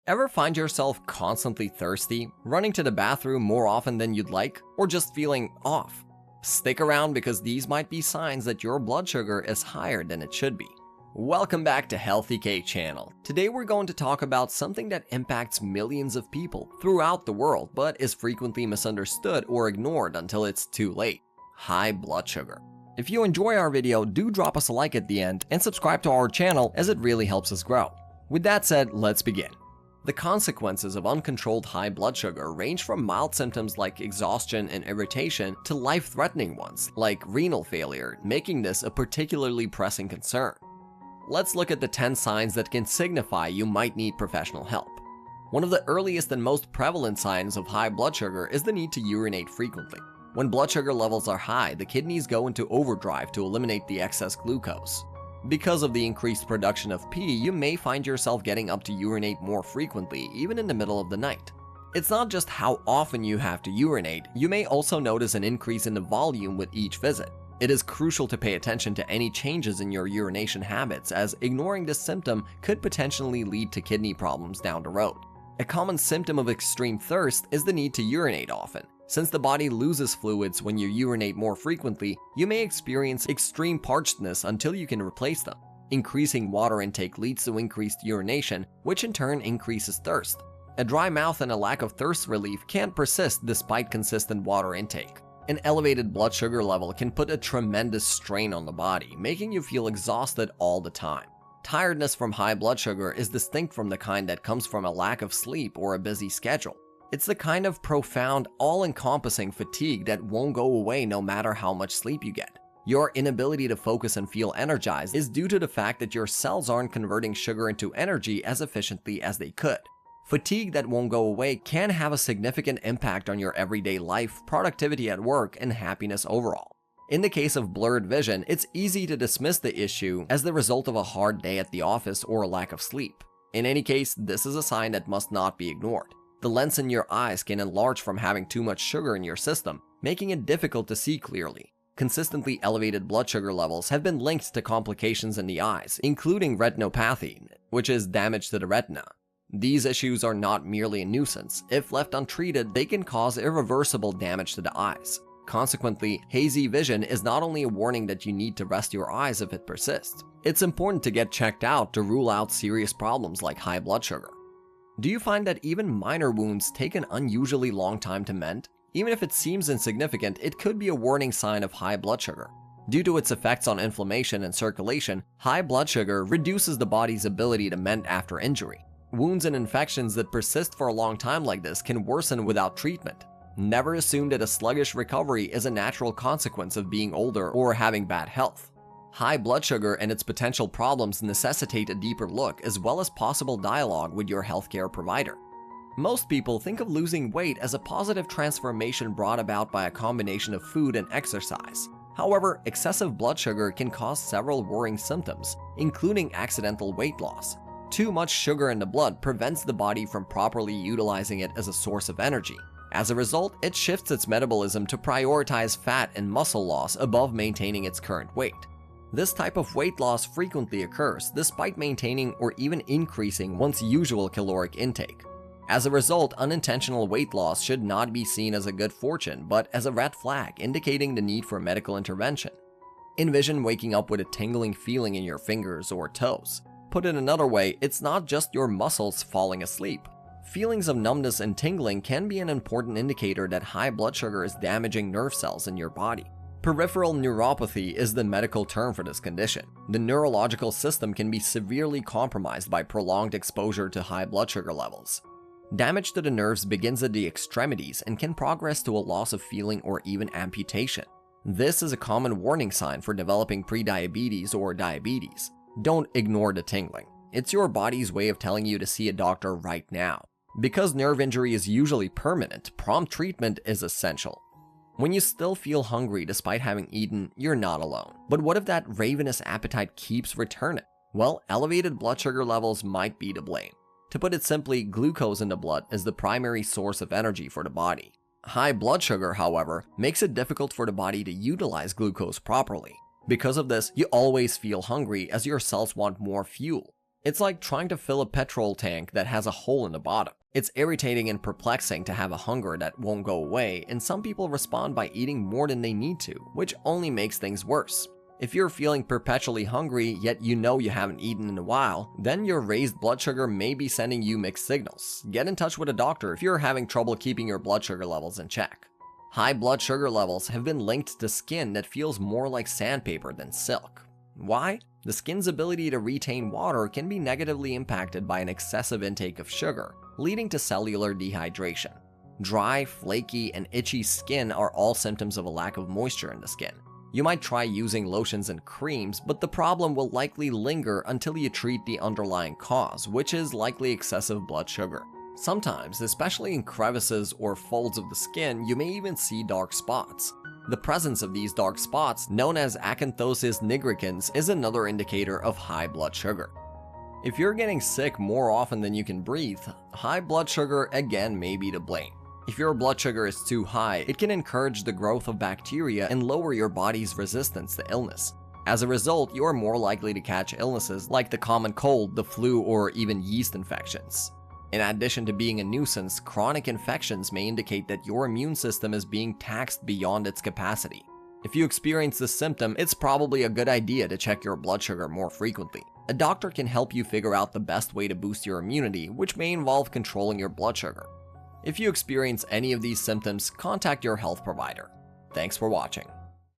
Ever find yourself constantly thirsty, running to the bathroom more often than you'd like, or just feeling off? Stick around because these might be signs that your blood sugar is higher than it should be. Welcome back to Healthy K Channel. Today we're going to talk about something that impacts millions of people throughout the world but is frequently misunderstood or ignored until it's too late: high blood sugar. If you enjoy our video, do drop us a like at the end and subscribe to our channel as it really helps us grow. With that said, let's begin. The consequences of uncontrolled high blood sugar range from mild symptoms like exhaustion and irritation to life-threatening ones like renal failure, making this a particularly pressing concern. Let's look at the 10 signs that can signify you might need professional help. One of the earliest and most prevalent signs of high blood sugar is the need to urinate frequently. When blood sugar levels are high, the kidneys go into overdrive to eliminate the excess glucose. Because of the increased production of pee, you may find yourself getting up to urinate more frequently, even in the middle of the night. It's not just how often you have to urinate, you may also notice an increase in the volume with each visit. It is crucial to pay attention to any changes in your urination habits, as ignoring this symptom could potentially lead to kidney problems down the road. A common symptom of extreme thirst is the need to urinate often. Since the body loses fluids when you urinate more frequently, you may experience extreme parchedness until you can replace them. Increasing water intake leads to increased urination, which in turn increases thirst. A dry mouth and a lack of thirst relief can't persist despite consistent water intake. An elevated blood sugar level can put a tremendous strain on the body, making you feel exhausted all the time. Tiredness from high blood sugar is distinct from the kind that comes from a lack of sleep or a busy schedule. It's the kind of profound, all-encompassing fatigue that won't go away no matter how much sleep you get. Your inability to focus and feel energized is due to the fact that your cells aren't converting sugar into energy as efficiently as they could. Fatigue that won't go away can have a significant impact on your everyday life, productivity at work, and happiness overall. In the case of blurred vision, it's easy to dismiss the issue as the result of a hard day at the office or a lack of sleep. In any case, this is a sign that must not be ignored. The lens in your eyes can enlarge from having too much sugar in your system, making it difficult to see clearly. Consistently elevated blood sugar levels have been linked to complications in the eyes, including retinopathy, which is damage to the retina. These issues are not merely a nuisance. If left untreated, they can cause irreversible damage to the eyes. Consequently, hazy vision is not only a warning that you need to rest your eyes if it persists. It's important to get checked out to rule out serious problems like high blood sugar. Do you find that even minor wounds take an unusually long time to mend? Even if it seems insignificant, it could be a warning sign of high blood sugar. Due to its effects on inflammation and circulation, high blood sugar reduces the body's ability to mend after injury. Wounds and infections that persist for a long time like this can worsen without treatment. Never assume that a sluggish recovery is a natural consequence of being older or having bad health. High blood sugar and its potential problems necessitate a deeper look as well as possible dialogue with your healthcare provider. Most people think of losing weight as a positive transformation brought about by a combination of food and exercise. However, excessive blood sugar can cause several worrying symptoms, including accidental weight loss. Too much sugar in the blood prevents the body from properly utilizing it as a source of energy. As a result, it shifts its metabolism to prioritize fat and muscle loss above maintaining its current weight. This type of weight loss frequently occurs despite maintaining or even increasing one's usual caloric intake. As a result, unintentional weight loss should not be seen as a good fortune, but as a red flag indicating the need for medical intervention. Envision waking up with a tingling feeling in your fingers or toes. Put it another way, it's not just your muscles falling asleep. Feelings of numbness and tingling can be an important indicator that high blood sugar is damaging nerve cells in your body. Peripheral neuropathy is the medical term for this condition. The neurological system can be severely compromised by prolonged exposure to high blood sugar levels. Damage to the nerves begins at the extremities and can progress to a loss of feeling or even amputation. This is a common warning sign for developing prediabetes or diabetes. Don't ignore the tingling. It's your body's way of telling you to see a doctor right now. Because nerve injury is usually permanent, prompt treatment is essential. When you still feel hungry despite having eaten, you're not alone. But what if that ravenous appetite keeps returning? Well, elevated blood sugar levels might be to blame. To put it simply, glucose in the blood is the primary source of energy for the body. High blood sugar, however, makes it difficult for the body to utilize glucose properly. Because of this, you always feel hungry as your cells want more fuel. It's like trying to fill a petrol tank that has a hole in the bottom. It's irritating and perplexing to have a hunger that won't go away, and some people respond by eating more than they need to, which only makes things worse. If you're feeling perpetually hungry, yet you know you haven't eaten in a while, then your raised blood sugar may be sending you mixed signals. Get in touch with a doctor if you're having trouble keeping your blood sugar levels in check. High blood sugar levels have been linked to skin that feels more like sandpaper than silk. Why? The skin's ability to retain water can be negatively impacted by an excessive intake of sugar, leading to cellular dehydration. Dry, flaky, and itchy skin are all symptoms of a lack of moisture in the skin. You might try using lotions and creams, but the problem will likely linger until you treat the underlying cause, which is likely excessive blood sugar. Sometimes, especially in crevices or folds of the skin, you may even see dark spots. The presence of these dark spots, known as acanthosis nigricans, is another indicator of high blood sugar. If you're getting sick more often than you can breathe, high blood sugar again may be to blame. If your blood sugar is too high, it can encourage the growth of bacteria and lower your body's resistance to illness. As a result, you are more likely to catch illnesses like the common cold, the flu, or even yeast infections. In addition to being a nuisance, chronic infections may indicate that your immune system is being taxed beyond its capacity. If you experience this symptom, it's probably a good idea to check your blood sugar more frequently. A doctor can help you figure out the best way to boost your immunity, which may involve controlling your blood sugar. If you experience any of these symptoms, contact your health provider. Thanks for watching.